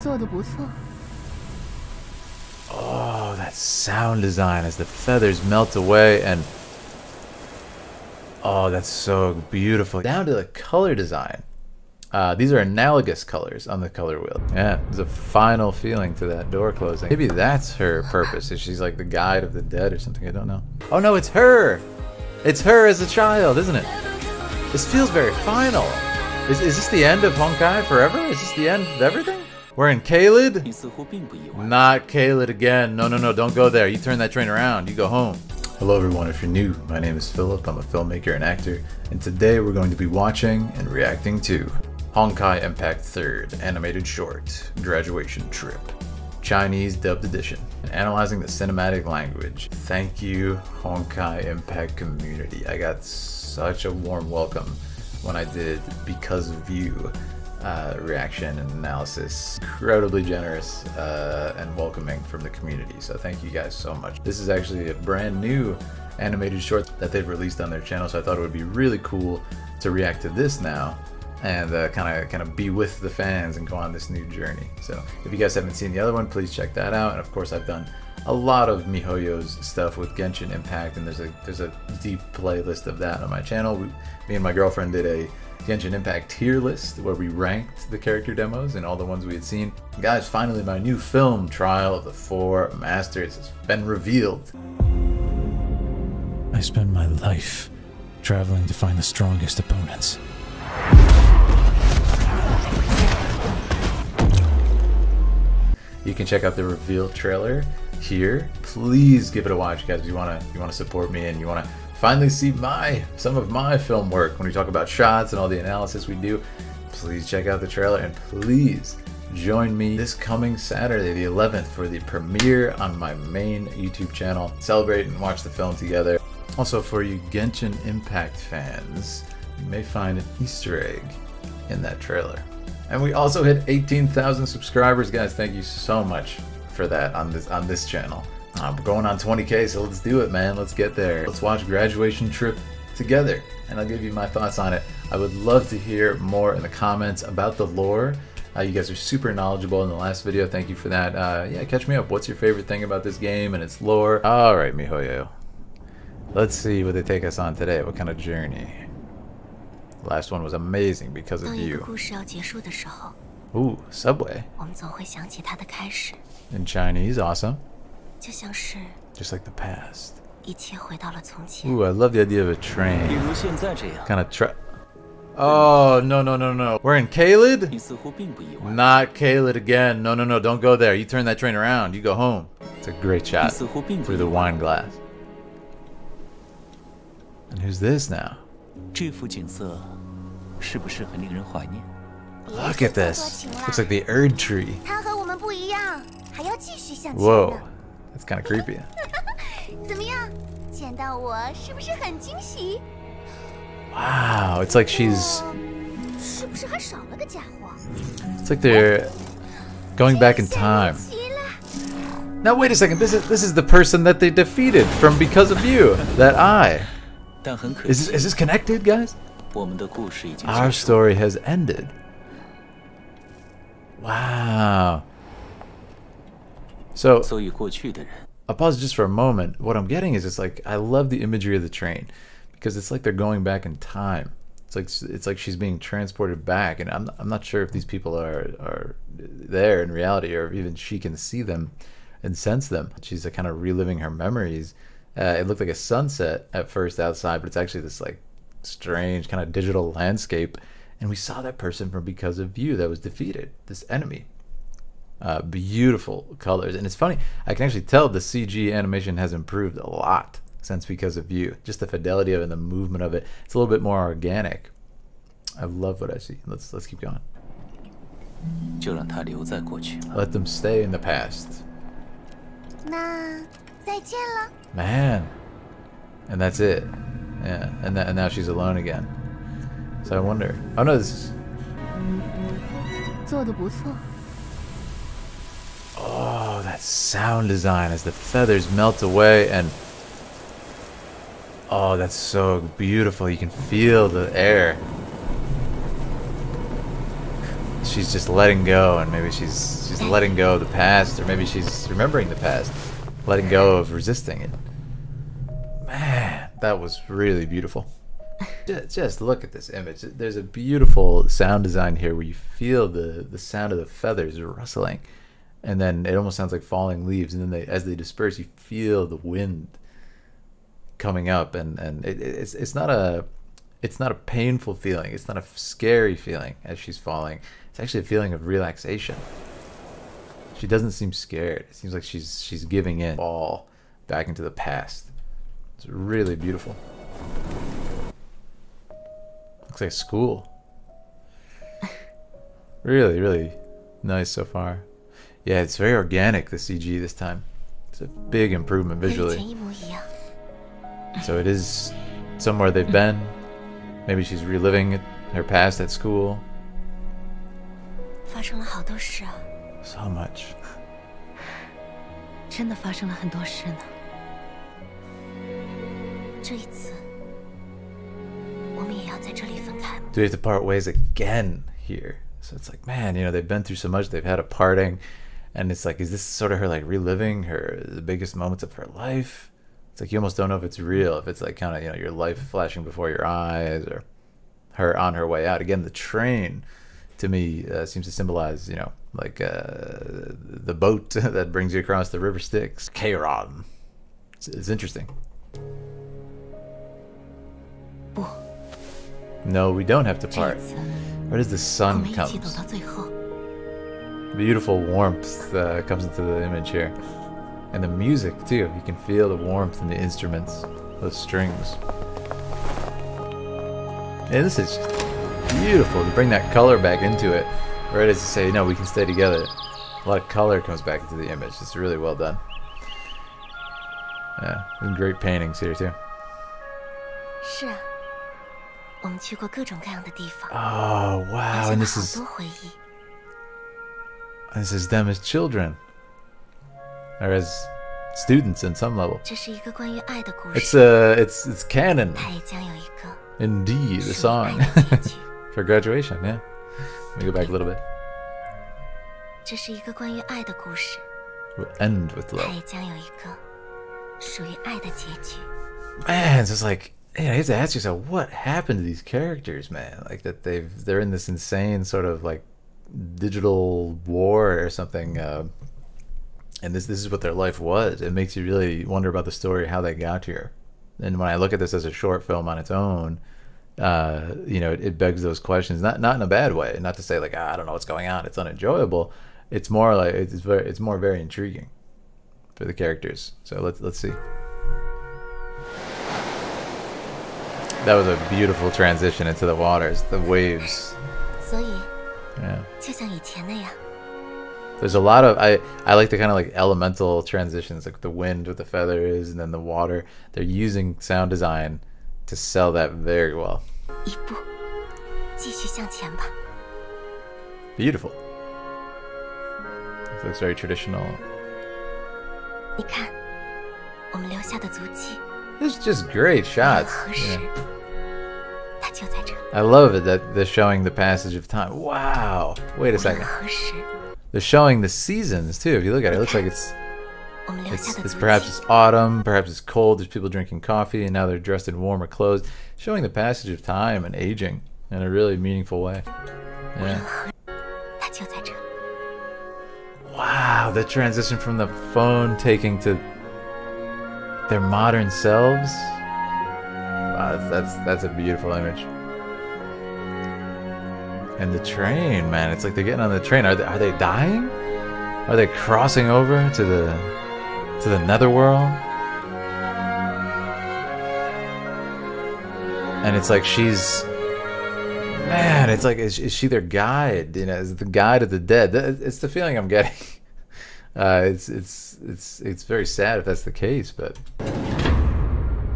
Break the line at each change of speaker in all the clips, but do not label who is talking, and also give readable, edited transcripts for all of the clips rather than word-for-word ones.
Oh, that sound design as the feathers melt away, and oh, that's so beautiful. Down to the color design. These are analogous colors on the color wheel. Yeah, there's a final feeling to that door closing. Maybe that's her purpose. Is she's like the guide of the dead or something? I don't know. Oh no, it's her! It's her as a child, isn't it? This feels very final. Is this the end of Honkai forever? Is this the end of everything? We're in Caelid? Not Caelid again. No, no, no, don't go there. You turn that train around. You go home. Hello everyone, if you're new, my name is Philip. I'm a filmmaker and actor, and today we're going to be watching and reacting to Honkai Impact 3rd animated short, Graduation Trip, Chinese dubbed edition, and analyzing the cinematic language. Thank you, Honkai Impact community. I got such a warm welcome when I did Because of You reaction and analysis. Incredibly generous and welcoming from the community, so thank you guys so much. This is actually a brand new animated short that they've released on their channel, so I thought it would be really cool to react to this now and kind of be with the fans and go on this new journey. So if you guys haven't seen the other one, please check that out. And of course, I've done a lot of MiHoYo's stuff with Genshin Impact, and there's a deep playlist of that on my channel. Me and my girlfriend did a Genshin Impact tier list where we ranked the character demos and all the ones we had seen. Guys, finally my new film, Trial of the Four Masters, has been revealed.
I spend my life traveling to find the strongest opponents.
You can check out the reveal trailer here. Please give it a watch, guys. If you wanna support me and you wanna finally see some of my film work when we talk about shots and all the analysis we do, please check out the trailer and please join me this coming Saturday the 11th for the premiere on my main YouTube channel. Celebrate and watch the film together. Also, for you Genshin Impact fans, you may find an Easter egg in that trailer. And we also hit 18,000 subscribers, guys. Thank you so much for that on this channel. We're going on 20K, so let's do it, man. Let's get there. Let's watch Graduation Trip together, and I'll give you my thoughts on it. I would love to hear more in the comments about the lore. You guys are super knowledgeable in the last video. Thank you for that. Yeah, catch me up. What's your favorite thing about this game and its lore? All right, MiHoYo. Let's see what they take us on today. What kind of journey? Last one was amazing because of you. Ooh, Subway. In Chinese, awesome. Just like the past. Ooh, I love the idea of a train. Kind of Oh, no, no, no, no. We're in Caelid? Not Caelid again. No, no, no, don't go there. You turn that train around. You go home. It's a great shot through the wine glass. And who's this now? Look at this. Looks like the Erd tree. Whoa. That's kind of creepy. Wow, it's like she's... It's like they're going back in time. Now wait a second, this is the person that they defeated from Because of You. That eye. Is this connected, guys? Our story has ended. Wow. So, I'll pause just for a moment. What I'm getting is it's like, I love the imagery of the train because it's like they're going back in time. It's like she's being transported back, and I'm not sure if these people are there in reality or even she can see them and sense them. She's kind of reliving her memories. It looked like a sunset at first outside, but it's actually this like strange kind of digital landscape, and we saw that person from Because of You that was defeated, this enemy. Beautiful colors, and it's funny, I can actually tell the CG animation has improved a lot since Because of You. Just the fidelity of it and the movement of it, it's a little bit more organic. I love what I see. Let's keep going. Let them stay in the past. Man, and that's it. Yeah, and now she's alone again. So I wonder. Oh no, this is. Oh, that sound design as the feathers melt away, and oh, that's so beautiful. You can feel the air. she's just letting go, and maybe she's letting go of the past, or maybe she's remembering the past, letting go of resisting it. Man, that was really beautiful. Just look at this image. There's a beautiful sound design here where you feel the sound of the feathers rustling, and then it almost sounds like falling leaves, and then as they disperse, you feel the wind coming up, and it's not a painful feeling. It's not a scary feeling as she's falling. It's actually a feeling of relaxation. She doesn't seem scared. It seems like she's giving in, fall back into the past. It's really beautiful. Looks like a school. Really, really nice so far. Yeah, it's very organic, the CG this time. It's a big improvement visually. So it is somewhere they've been. Maybe she's reliving her past at school. So much. Do we have to part ways again here? So it's like, man, you know, they've been through so much. They've had a parting, and it's like, is this sort of her like reliving the biggest moments of her life? It's like you almost don't know if it's real, if it's like kind of, you know, your life flashing before your eyes, or her on her way out. Again, the train to me seems to symbolize, you know, like the boat that brings you across the river Styx. Kairon. It's interesting. No, we don't have to part. Right as the sun comes, beautiful warmth comes into the image here. And the music too, you can feel the warmth in the instruments, those strings. And this is beautiful to bring that color back into it, right as to say, no, we can stay together. A lot of color comes back into the image. It's really well done. Yeah, and great paintings here too. Oh wow, and this is them as children, or as students in some level. It's canon. Indeed, a song for graduation. Yeah. Let me go back a little bit. We'll end with love. Man, it's just like, you know, you have to ask yourself, what happened to these characters, man? Like that they're in this insane sort of like digital war or something, and this is what their life was. It makes you really wonder about the story, how they got here. And when I look at this as a short film on its own, you know, it begs those questions. Not in a bad way. Not to say like, I don't know what's going on, it's unenjoyable. It's more like it's more very intriguing for the characters. So let's see. That was a beautiful transition into the waters, the waves. Yeah. There's a lot of I like the kind of like elemental transitions, like the wind with the feathers and then the water. They're using sound design to sell that very well. Beautiful. So it's very traditional. It's just great shots. Yeah. I love it that they're showing the passage of time. Wow. Wait a second. They're showing the seasons too. If you look at it, it looks like it's perhaps it's autumn, perhaps it's cold. There's people drinking coffee, and now they're dressed in warmer clothes, showing the passage of time and aging in a really meaningful way. Yeah. Wow, the transition from the phone taking to their modern selves. Wow, that's a beautiful image. And the train, man, it's like they're getting on the train. Are they dying? Are they crossing over to the netherworld? And it's like man, it's like, is she their guide? You know, is it the guide of the dead? It's the feeling I'm getting. It's very sad if that's the case, but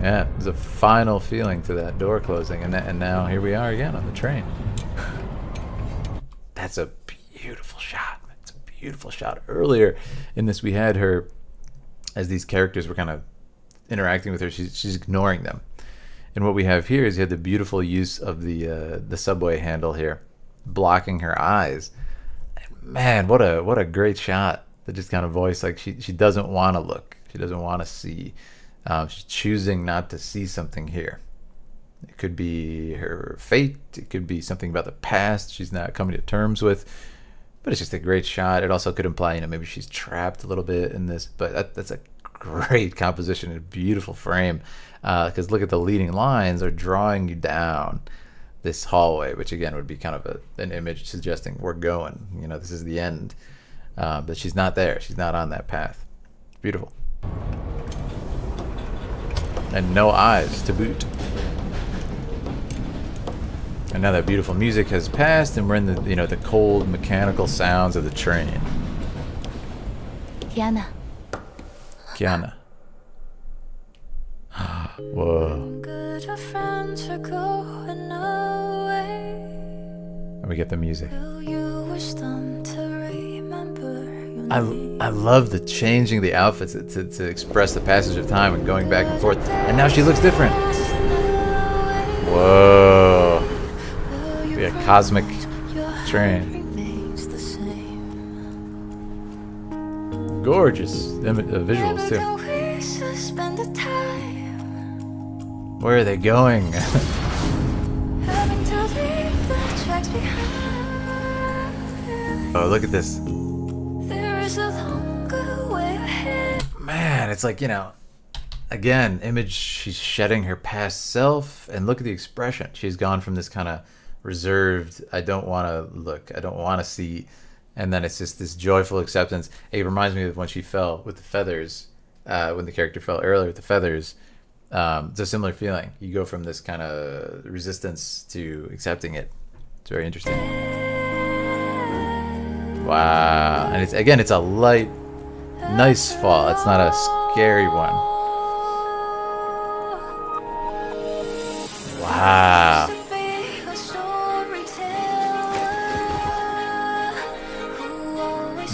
yeah, there's a final feeling to that door closing, and now here we are again on the train. That's a beautiful shot. It's a beautiful shot. Earlier in this, we had her, as these characters were kind of interacting with her, she's ignoring them. And what we have here is you have the beautiful use of the subway handle here, blocking her eyes. Man, what a great shot. That just kind of voice, like she doesn't want to look. She doesn't want to see. She's choosing not to see something here. It could be her fate. It could be something about the past she's not coming to terms with. But it's just a great shot. It also could imply, you know, maybe she's trapped a little bit in this. But that's a great composition, a beautiful frame. Because look at the leading lines are drawing you down this hallway, which again would be kind of an image suggesting we're going. You know, this is the end. But she's not there. She's not on that path. Beautiful. And no eyes to boot. And now that beautiful music has passed, and we're in the, you know, the cold mechanical sounds of the train.
Kiana.
Kiana. Whoa. And we get the music. I love the changing the outfits to express the passage of time and going back and forth. And now she looks different. Whoa. Be a cosmic train. Gorgeous visuals too. Where are they going? Oh, look at this. Man, it's like, you know, again, Image, she's shedding her past self, and look at the expression. She's gone from this kind of reserved, I don't want to look, I don't want to see, and then it's just this joyful acceptance. It reminds me of when she fell with the feathers, when the character fell earlier with the feathers. It's a similar feeling. You go from this kind of resistance to accepting it. It's very interesting. Wow. And it's, again, it's a light, nice fall. It's not a scary one. Wow.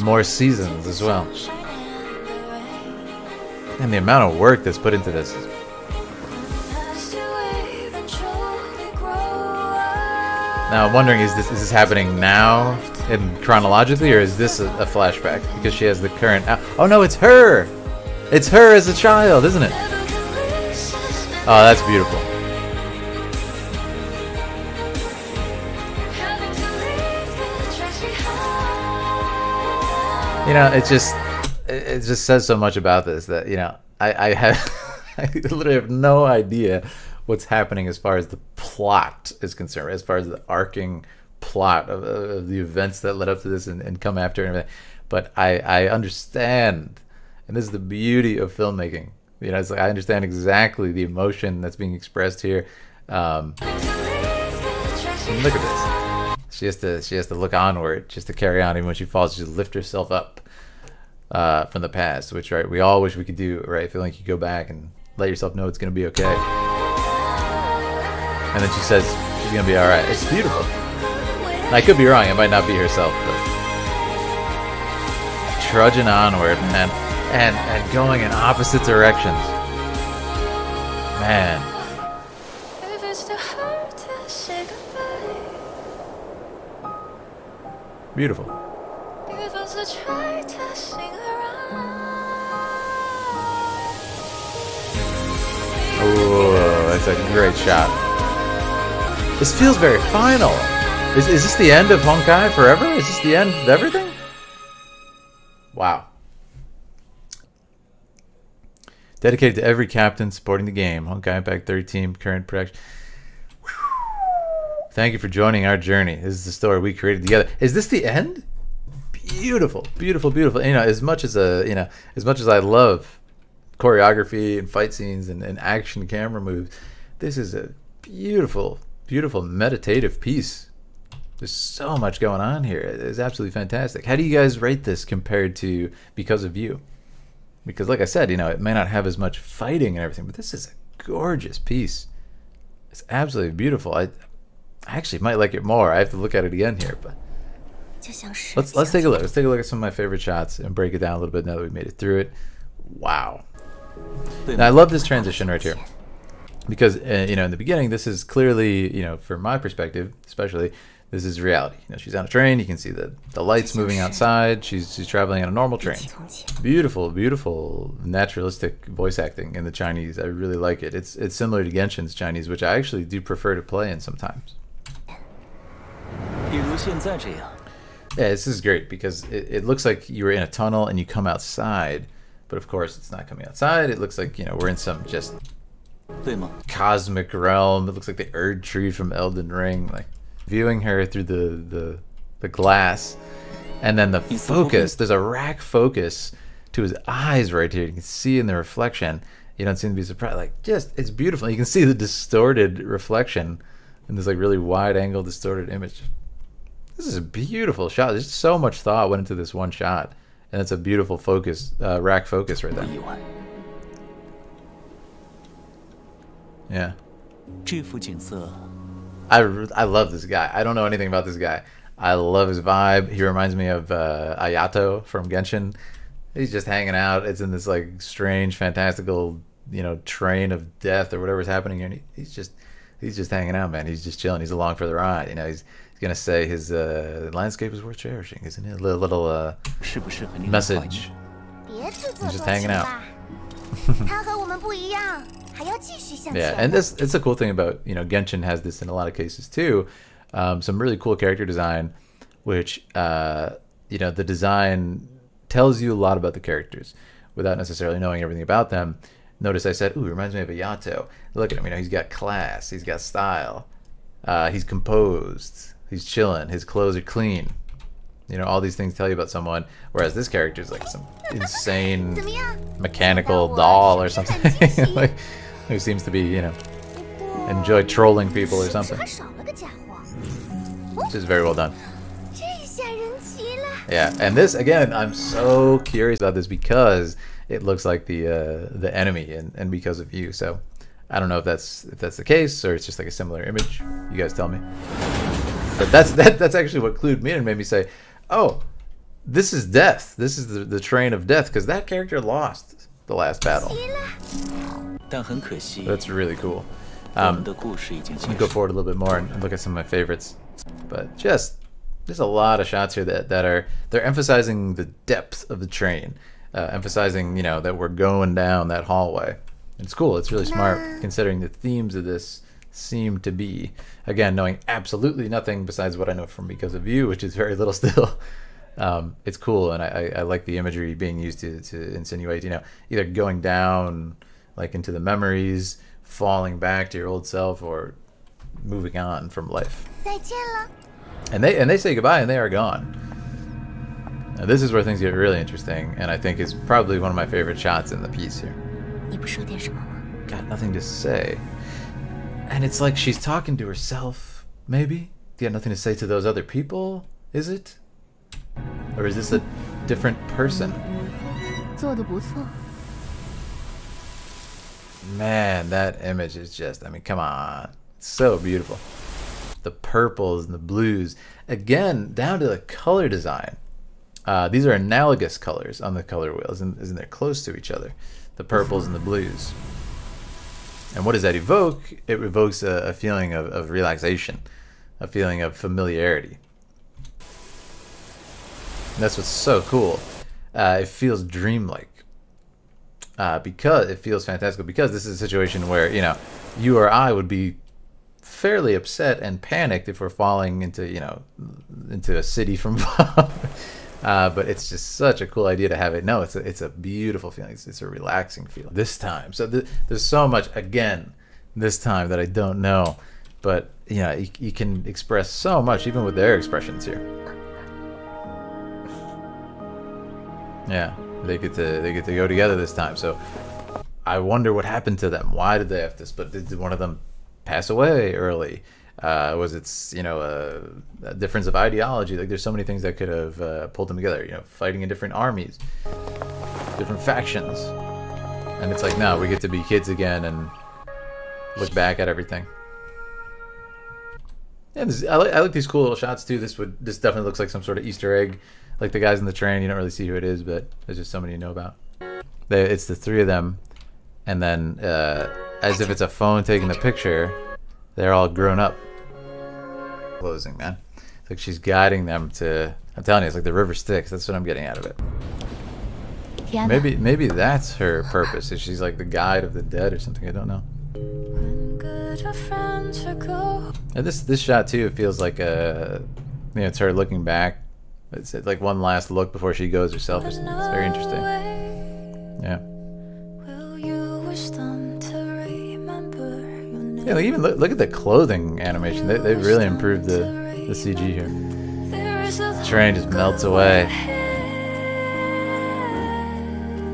More seasons as well. And the amount of work that's put into this. Now I'm wondering, is this happening now in chronologically, or is this a flashback? Because she has the current. Oh no, it's her! It's her as a child, isn't it? Oh, that's beautiful. You know, it just says so much about this that, you know, I literally have no idea what's happening as far as the plot is concerned, as far as the arcing plot of the events that led up to this and come after and everything. But I understand, and this is the beauty of filmmaking. You know, it's like I understand exactly the emotion that's being expressed here. Look at this. She has to look onward just to carry on. Even when she falls, she just lift herself up from the past, which, right, we all wish we could do, right? Feeling like you go back and let yourself know it's gonna be okay. And then she says she's gonna be all right. It's beautiful. I could be wrong. It might not be herself, but trudging onward, man, and going in opposite directions, man. Beautiful. Oh, that's a great shot. This feels very final. Is this the end of Honkai forever? Is this the end of everything? Wow. Dedicated to every captain supporting the game. Honkai Impact 3 team, current production. Thank you for joining our journey. This is the story we created together. Is this the end? Beautiful, beautiful, beautiful. You know, as much as I love choreography and fight scenes and action camera moves, this is a beautiful, beautiful meditative piece. There's so much going on here. It's absolutely fantastic. How do you guys rate this compared to Because of You? Because like I said, you know, it may not have as much fighting and everything, but this is a gorgeous piece. It's absolutely beautiful. I actually might like it more. I have to look at it again here, but let's take a look. Let's take a look at some of my favorite shots and break it down a little bit now that we've made it through it. Wow. Now I love this transition right here, because you know, in the beginning, this is clearly, you know, from my perspective especially, This is reality. You know, she's on a train. You can see the lights moving outside. She's traveling on a normal train. Beautiful, beautiful, naturalistic voice acting in the Chinese. I really like it. It's similar to Genshin's Chinese, which I actually do prefer to play in sometimes. Yeah, this is great because it looks like you were in a tunnel and you come outside, but of course it's not coming outside. It looks like, you know, we're in some just cosmic realm. It looks like the Erd Tree from Elden Ring, like viewing her through the glass, and then the focus. There's a rack focus to his eyes right here. You can see in the reflection. You don't seem to be surprised. Like, just, it's beautiful. You can see the distorted reflection in this like really wide angle distorted image. This is a beautiful shot. There's so much thought went into this one shot, and it's a beautiful focus, rack focus right there. Yeah. I love this guy. I don't know anything about this guy. I love his vibe. He reminds me of Ayato from Genshin. He's just hanging out. It's in this like strange, fantastical, you know, train of death or whatever's happening here. And he's just hanging out, man. He's just chilling. He's along for the ride. You know, he's gonna say his landscape is worth cherishing, isn't it? A little message. He's just hanging out. Yeah, and it's a cool thing about, you know, Genshin has this in a lot of cases too. Some really cool character design, which you know, the design tells you a lot about the characters without necessarily knowing everything about them. Notice I said, ooh, it reminds me of Ayato. Look at him, you know, he's got class, he's got style, he's composed, he's chilling, his clothes are clean. You know, all these things tell you about someone, whereas this character is like some insane mechanical doll or something. Like, who seems to be, you know, enjoy trolling people or something. Which is very well done. Yeah, and this, again, I'm so curious about this because it looks like the enemy, and because of you. So I don't know if that's the case, or it's just like a similar image. You guys tell me. But that's actually what clued me in and made me say, oh, this is death. This is the train of death, because that character lost the last battle. That's really cool. Let me go forward a little bit more and look at some of my favorites. But there's a lot of shots here they're emphasizing the depth of the train, emphasizing, you know, that we're going down that hallway. It's cool. It's really smart considering the themes of this seem to be, again, knowing absolutely nothing besides what I know from Because of You, which is very little still. It's cool, and I like the imagery being used to insinuate, you know, either going down like into the memories, falling back to your old self, or moving on from life. And they say goodbye and they are gone. Now this is where things get really interesting, and I think is probably one of my favorite shots in the piece here. Got nothing to say. And it's like she's talking to herself, maybe? You got nothing to say to those other people, is it? Or is this a different person? Man, that image is just, I mean, come on. It's so beautiful. The purples and the blues. Again, down to the color design. These are analogous colors on the color wheels, and they're close to each other. The purples and the blues. And what does that evoke? It evokes a feeling of relaxation, a feeling of familiarity. And that's what's so cool. It feels dreamlike. Because it feels fantastical, because this is a situation where, you know, you or I would be fairly upset and panicked if we're falling into, you know, into a city from above. But it's just such a cool idea to have it. No, it's a beautiful feeling. It's a relaxing feeling. This time, so there's so much, again, this time that I don't know, but you know, you can express so much even with their expressions here. Yeah, they get to go together this time. So I wonder what happened to them. Why did they have to split? Did one of them pass away early? Was it, you know, a difference of ideology? Like, there's so many things that could have pulled them together. You know, fighting in different armies, different factions, and it's like, no, we get to be kids again and look back at everything. Yeah, I like these cool little shots too. This definitely looks like some sort of Easter egg. Like the guys in the train, you don't really see who it is, but there's just somebody you know about. It's the three of them, and then as if it's a phone taking the picture, they're all grown up. Closing, man. It's like she's guiding them to. I'm telling you, it's like the river Styx. That's what I'm getting out of it. Maybe that's her purpose. Is she's like the guide of the dead or something? I don't know. And this shot too, it feels like it's her looking back. It's like one last look before she goes herself. It's very interesting. Yeah. Yeah, like even look at the clothing animation. They've really improved the CG here. The train just melts away.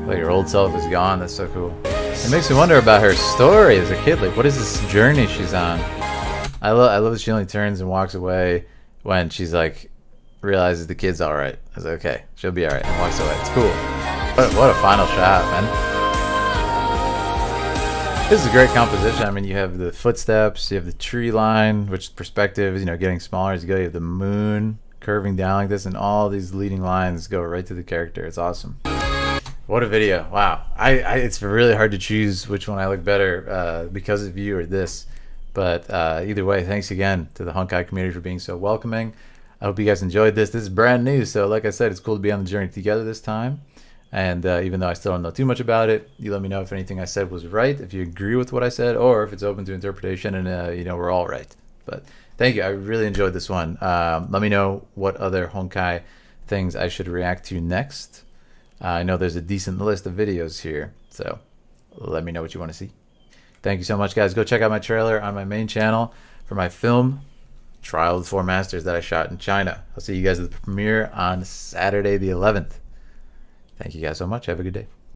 Like her old self is gone. That's so cool. It makes me wonder about her story as a kid. Like, what is this journey she's on? I love that she only turns and walks away when she's like realizes the kid's all right. I was like, okay, she'll be all right, and walks away. It's cool. What a final shot, man. This is a great composition. I mean, you have the footsteps, you have the tree line, which perspective is, getting smaller as you go. You have the moon curving down like this, and all these leading lines go right to the character. It's awesome. What a video. Wow. It's really hard to choose which one I like better because of you or this. But either way, thanks again to the Honkai community for being so welcoming. I hope you guys enjoyed this. This is brand new, so like I said, it's cool to be on the journey together this time. And even though I still don't know too much about it, you let me know if anything I said was right, if you agree with what I said, or if it's open to interpretation and we're all right. But thank you. I really enjoyed this one. Let me know what other Honkai things I should react to next. I know there's a decent list of videos here, so let me know what you want to see. Thank you so much, guys. Go check out my trailer on my main channel for my film, Trial of the Four Masters, that I shot in China. I'll see you guys at the premiere on Saturday the 11th. Thank you guys so much. Have a good day.